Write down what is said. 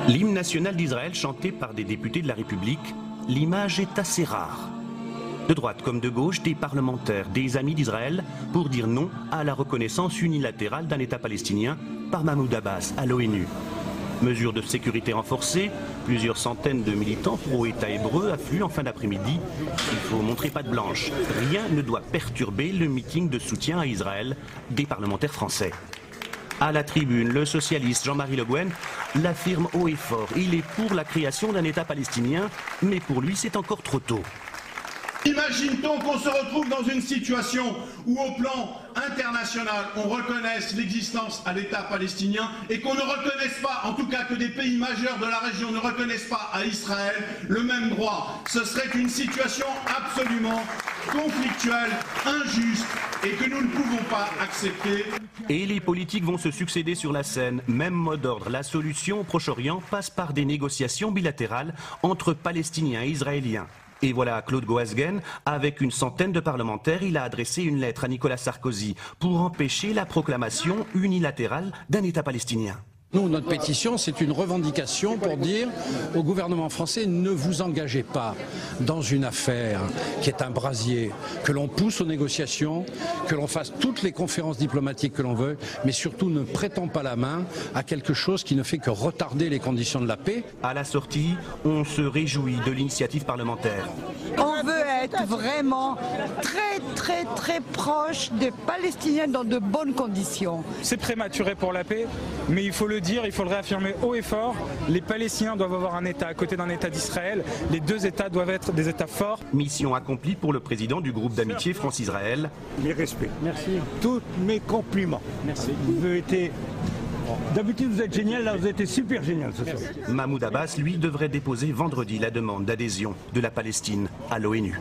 L'hymne national d'Israël chanté par des députés de la République, l'image est assez rare. De droite comme de gauche, des parlementaires, des amis d'Israël, pour dire non à la reconnaissance unilatérale d'un État palestinien par Mahmoud Abbas à l'ONU. Mesures de sécurité renforcées, plusieurs centaines de militants pro-État hébreu affluent en fin d'après-midi. Il faut montrer patte blanche. Rien ne doit perturber le meeting de soutien à Israël des parlementaires français. À la tribune, le socialiste Jean-Marie Le Guen l'affirme haut et fort. Il est pour la création d'un État palestinien, mais pour lui c'est encore trop tôt. Imagine-t-on qu'on se retrouve dans une situation où au plan international on reconnaisse l'existence à l'État palestinien et qu'on ne reconnaisse pas, en tout cas que des pays majeurs de la région ne reconnaissent pas à Israël le même droit. Ce serait une situation absolument conflictuelle, injuste et que nous ne pouvons pas accepter. Et les politiques vont se succéder sur la scène. Même mot d'ordre, la solution au Proche-Orient passe par des négociations bilatérales entre Palestiniens et Israéliens. Et voilà Claude Goasguen, avec une centaine de parlementaires, il a adressé une lettre à Nicolas Sarkozy pour empêcher la proclamation unilatérale d'un État palestinien. Nous, notre pétition, c'est une revendication pour dire au gouvernement français, ne vous engagez pas dans une affaire qui est un brasier, que l'on pousse aux négociations, que l'on fasse toutes les conférences diplomatiques que l'on veut, mais surtout ne prêtons pas la main à quelque chose qui ne fait que retarder les conditions de la paix. À la sortie, on se réjouit de l'initiative parlementaire. On veut être vraiment très proche des Palestiniens dans de bonnes conditions. C'est prématuré pour la paix, mais il faut le dire, il faut le réaffirmer haut et fort. Les Palestiniens doivent avoir un État à côté d'un État d'Israël. Les deux États doivent être des États forts. Mission accomplie pour le président du groupe d'amitié France-Israël. Mes respects. Merci. Tous mes compliments. Merci. Vous avez été... D'habitude vous êtes génial, là vous avez été super génial ce soir. Mahmoud Abbas, lui, devrait déposer vendredi la demande d'adhésion de la Palestine à l'ONU.